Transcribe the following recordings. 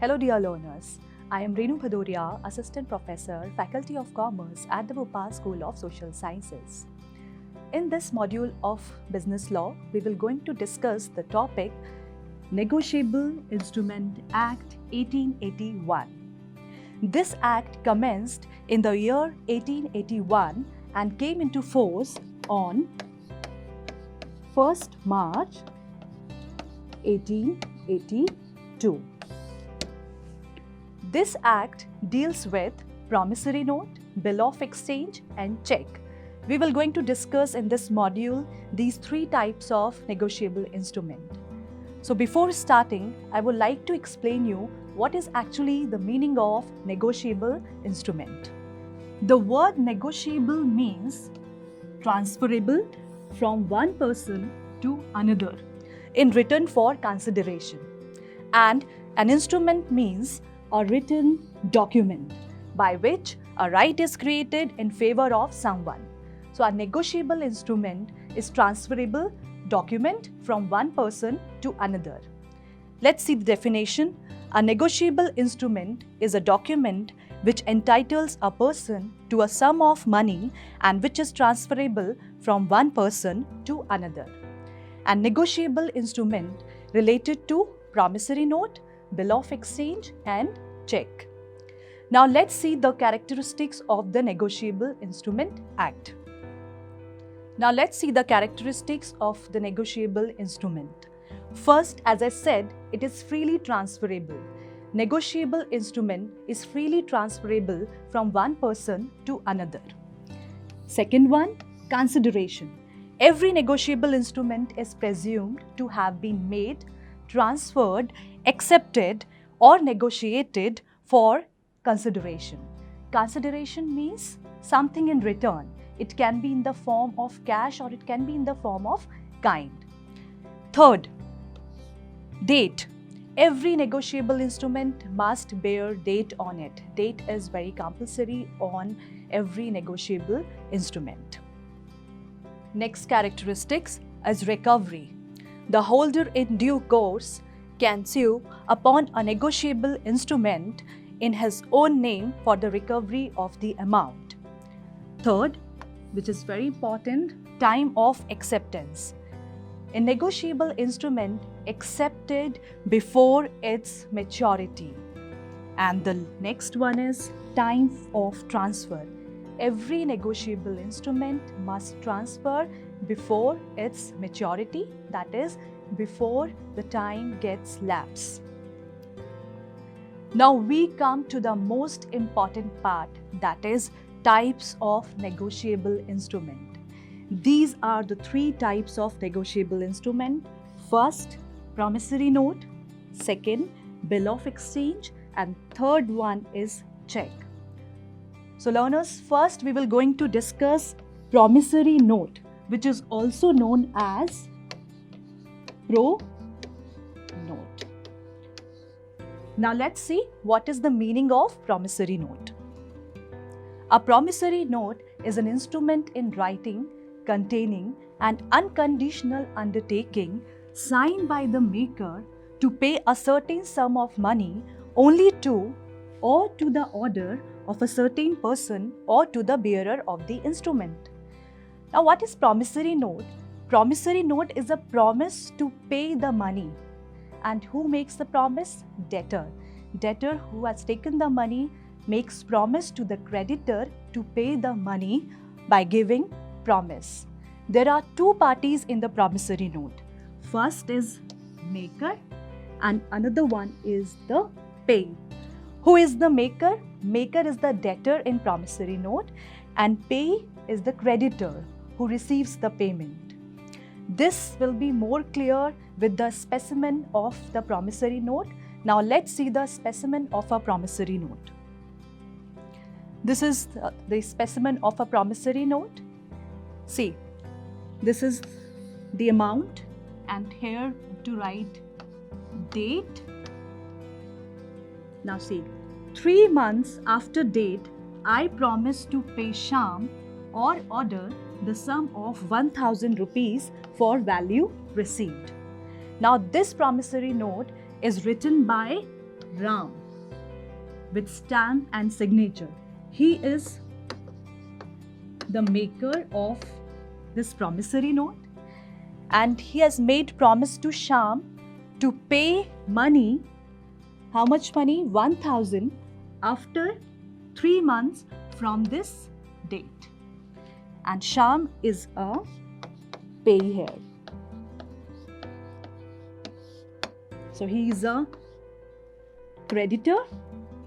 Hello dear learners, I am Renu Bhadoria, Assistant Professor, Faculty of Commerce at the Bhopal School of Social Sciences. In this module of Business Law, we will going to discuss the topic Negotiable Instrument Act 1881. This act commenced in the year 1881 and came into force on 1st March 1882. This act deals with promissory note, bill of exchange and check. We will going to discuss in this module these three types of negotiable instrument. So before starting, I would like to explain you what is actually the meaning of negotiable instrument. The word negotiable means transferable from one person to another in return for consideration, and an instrument means a written document by which a right is created in favor of someone. So a negotiable instrument is transferable document from one person to another. Let's see the definition. A negotiable instrument is a document which entitles a person to a sum of money and which is transferable from one person to another. And negotiable instrument related to promissory note, bill of exchange and check. Now let's see the characteristics of the Negotiable Instrument Act. Now let's see the characteristics of the negotiable instrument. First, as I said, it is freely transferable. Negotiable instrument is freely transferable from one person to another. Second one, consideration. Every negotiable instrument is presumed to have been made, transferred, accepted or negotiated for consideration. Consideration means something in return. It can be in the form of cash or it can be in the form of kind. Third, date. Every negotiable instrument must bear date on it. Date is very compulsory on every negotiable instrument. Next characteristics is recovery. The holder in due course can sue upon a negotiable instrument in his own name for the recovery of the amount. Third, which is very important, time of acceptance. A negotiable instrument accepted before its maturity. And the next one is time of transfer. Every negotiable instrument must transfer before its maturity, that is, before the time gets lapsed. Now we come to the most important part, that is types of negotiable instrument. These are the three types of negotiable instrument. First, promissory note. Second, bill of exchange. And third one is check. So learners, first we will going to discuss promissory note, which is also known as pro note. Now let's see what is the meaning of promissory note. A promissory note is an instrument in writing containing an unconditional undertaking signed by the maker to pay a certain sum of money only to or to the order of a certain person or to the bearer of the instrument. Now what is promissory note? Promissory note is a promise to pay the money. And who makes the promise? Debtor. Debtor who has taken the money makes promise to the creditor to pay the money by giving promise. There are two parties in the promissory note. First is maker and another one is the pay. Who is the maker? Maker is the debtor in promissory note and pay is the creditor who receives the payment. This will be more clear with the specimen of the promissory note. Now let's see the specimen of a promissory note. This is the specimen of a promissory note. See, this is the amount and here to write date. Now see, 3 months after date, I promise to pay Sham or order the sum of 1000 rupees for value received. Now this promissory note is written by Ram with stamp and signature. He is the maker of this promissory note, and he has made promise to Shyam to pay money. How much money? 1000 after 3 months from this date. And Shyam is a pay here. So he is a creditor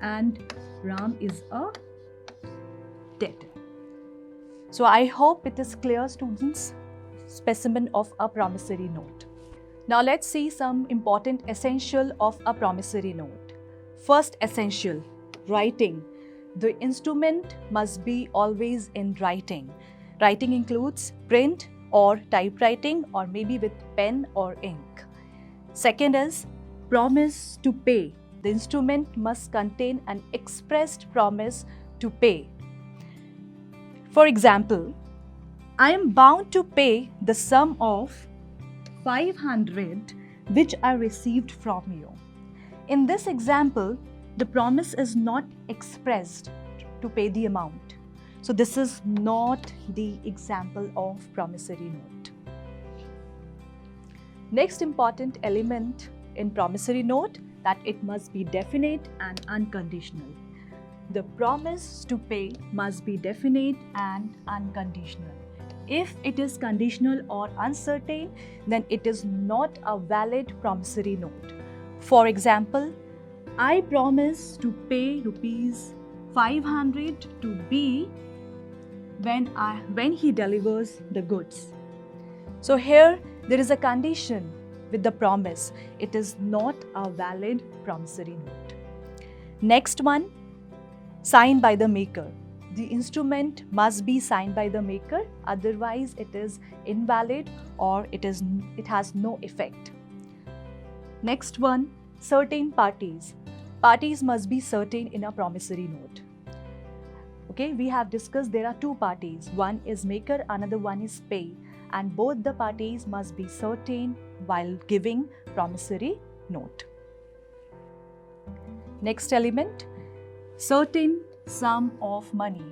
and Ram is a debtor. So I hope it is clear, students, specimen of a promissory note. Now let's see some important essential of a promissory note. First essential, writing. The instrument must be always in writing. Writing includes print or typewriting or maybe with pen or ink. Second is promise to pay. The instrument must contain an expressed promise to pay. For example, I am bound to pay the sum of 500 which I received from you. In this example, the promise is not expressed to pay the amount. So this is not the example of promissory note. Next important element in promissory note, that it must be definite and unconditional. The promise to pay must be definite and unconditional. If it is conditional or uncertain, then it is not a valid promissory note. For example, I promise to pay rupees 500 to B when he delivers the goods. So here there is a condition with the promise. It is not a valid promissory note. Next one, signed by the maker. The instrument must be signed by the maker, otherwise it is invalid or it has no effect. Next one, certain parties. Parties must be certain in a promissory note. Okay, we have discussed there are two parties. One is maker, another one is pay, and both the parties must be certain while giving promissory note. Next element, certain sum of money.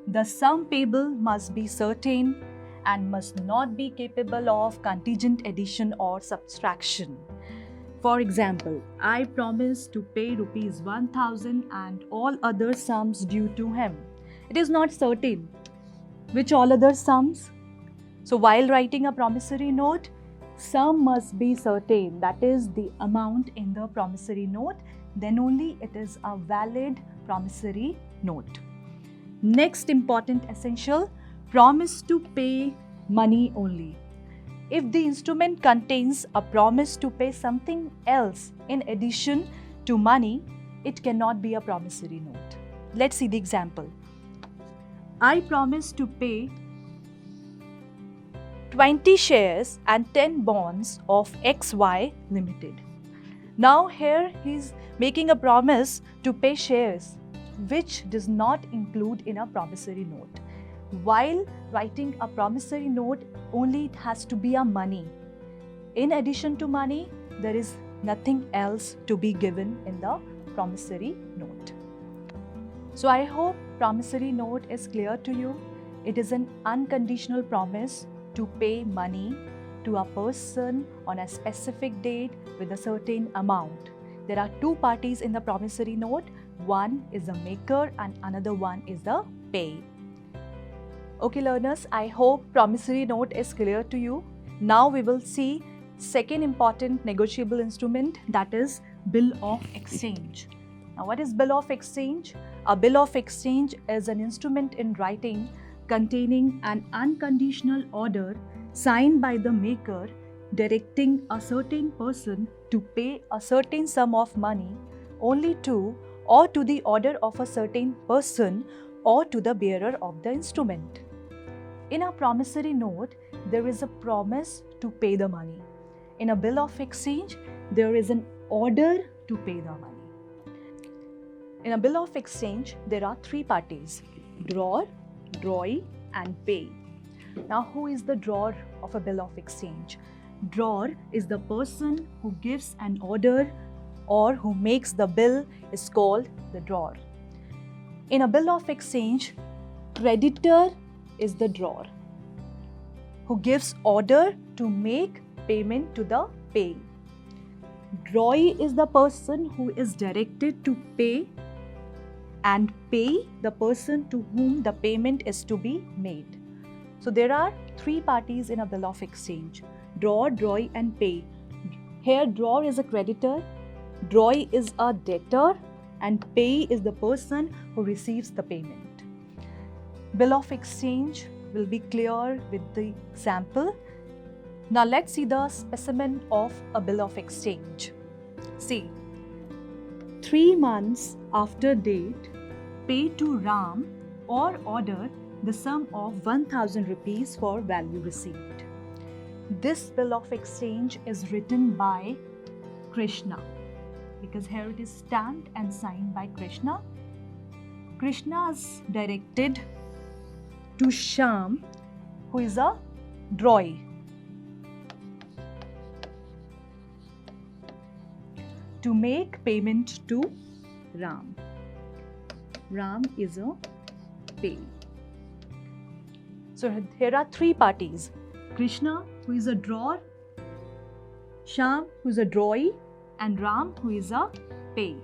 The sum payable must be certain and must not be capable of contingent addition or subtraction. For example, I promise to pay rupees 1000 and all other sums due to him. It is not certain which all other sums. So while writing a promissory note, sum must be certain, that is the amount in the promissory note, then only it is a valid promissory note. Next important essential, promise to pay money only. If the instrument contains a promise to pay something else in addition to money, it cannot be a promissory note. Let's see the example. I promise to pay 20 shares and 10 bonds of XY Limited. Now here he is making a promise to pay shares, which does not include in a promissory note. While writing a promissory note, only it has to be a money. In addition to money, there is nothing else to be given in the promissory note. So I hope promissory note is clear to you. It is an unconditional promise to pay money to a person on a specific date with a certain amount. There are two parties in the promissory note. One is the maker and another one is the pay. Okay learners, I hope promissory note is clear to you. Now we will see second important negotiable instrument, that is bill of exchange. Now what is bill of exchange? A bill of exchange is an instrument in writing containing an unconditional order signed by the maker directing a certain person to pay a certain sum of money only to or to the order of a certain person or to the bearer of the instrument. In a promissory note, there is a promise to pay the money. In a bill of exchange, there is an order to pay the money. In a bill of exchange, there are three parties: drawer, drawee, and pay. Now, who is the drawer of a bill of exchange? Drawer is the person who gives an order or who makes the bill is called the drawer. In a bill of exchange, creditor is the drawer who gives order to make payment to the payee. Drawee is the person who is directed to pay, and payee the person to whom the payment is to be made. So there are three parties in a bill of exchange: drawer, drawee and payee. Here drawer is a creditor, drawee is a debtor, and payee is the person who receives the payment. Bill of exchange will be clear with the example. Now let's see the specimen of a bill of exchange. See, 3 months after date, pay to Ram or order the sum of 1000 rupees for value received. This bill of exchange is written by Krishna, because here it is stamped and signed by Krishna. Krishna is directed to Shyam, who is a drawee, to make payment to Ram. Ram is a payee. So here are three parties: Krishna, who is a drawer, Shyam, who is a drawee, and Ram, who is a payee.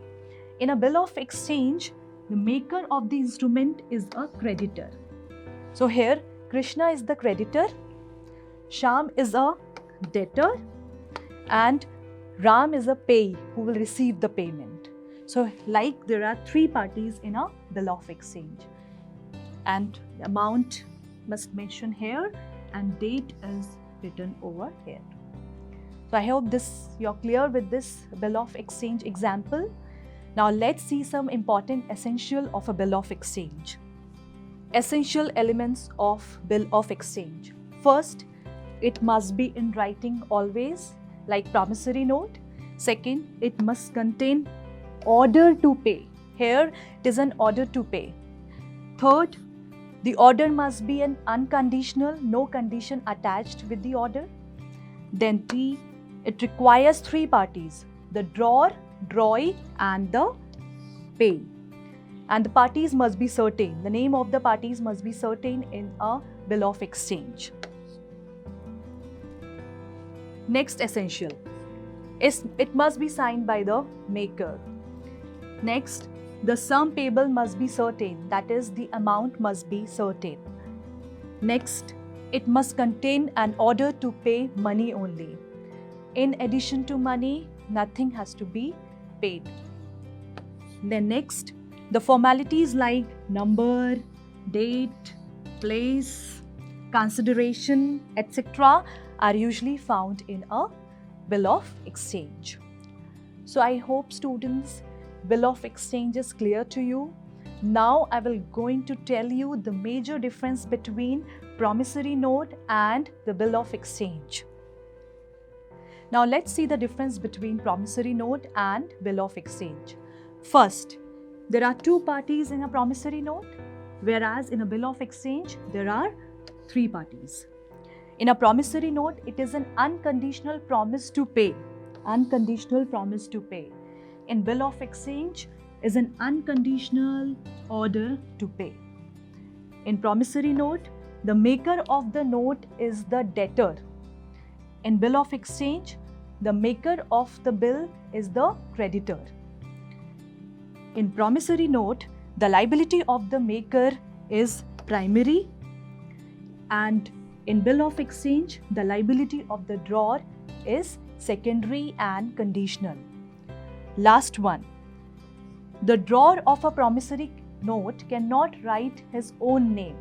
In a bill of exchange, the maker of the instrument is a creditor. So here Krishna is the creditor, Shyam is a debtor, and Ram is a payee who will receive the payment. So like there are three parties in a bill of exchange, and the amount must mention here and date is written over here. So I hope you're clear with this bill of exchange example. Now let's see some important essential of a bill of exchange. Essential elements of bill of exchange. First, it must be in writing always, like promissory note. Second, it must contain order to pay. Here it is an order to pay. Third, the order must be an unconditional, no condition attached with the order. Then T, it requires three parties: the drawer, drawee and the payee. And the parties must be certain. The name of the parties must be certain in a bill of exchange. Next essential is it must be signed by the maker. Next, the sum payable must be certain, that is, the amount must be certain. Next, it must contain an order to pay money only. In addition to money, nothing has to be paid. Then next, the formalities like number, date, place, consideration, etc. are usually found in a bill of exchange. So I hope students, bill of exchange is clear to you. Now I will going to tell you the major difference between promissory note and the bill of exchange. Now let's see the difference between promissory note and bill of exchange. First, there are two parties in a promissory note, whereas in a bill of exchange there are three parties. In a promissory note, it is an unconditional promise to pay. Unconditional promise to pay. In bill of exchange is an unconditional order to pay. In promissory note, the maker of the note is the debtor. In bill of exchange, the maker of the bill is the creditor. In promissory note, the liability of the maker is primary, and in bill of exchange, the liability of the drawer is secondary and conditional. Last one, the drawer of a promissory note cannot write his own name,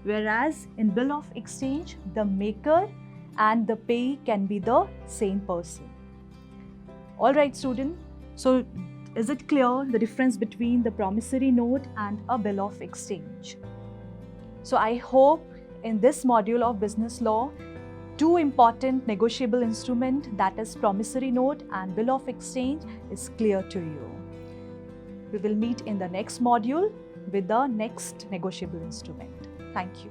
whereas in bill of exchange, the maker and the payee can be the same person. Alright student, so is it clear the difference between the promissory note and a bill of exchange? So I hope in this module of business law, two important negotiable instruments, that is promissory note and bill of exchange, is clear to you. We will meet in the next module with the next negotiable instrument. Thank you.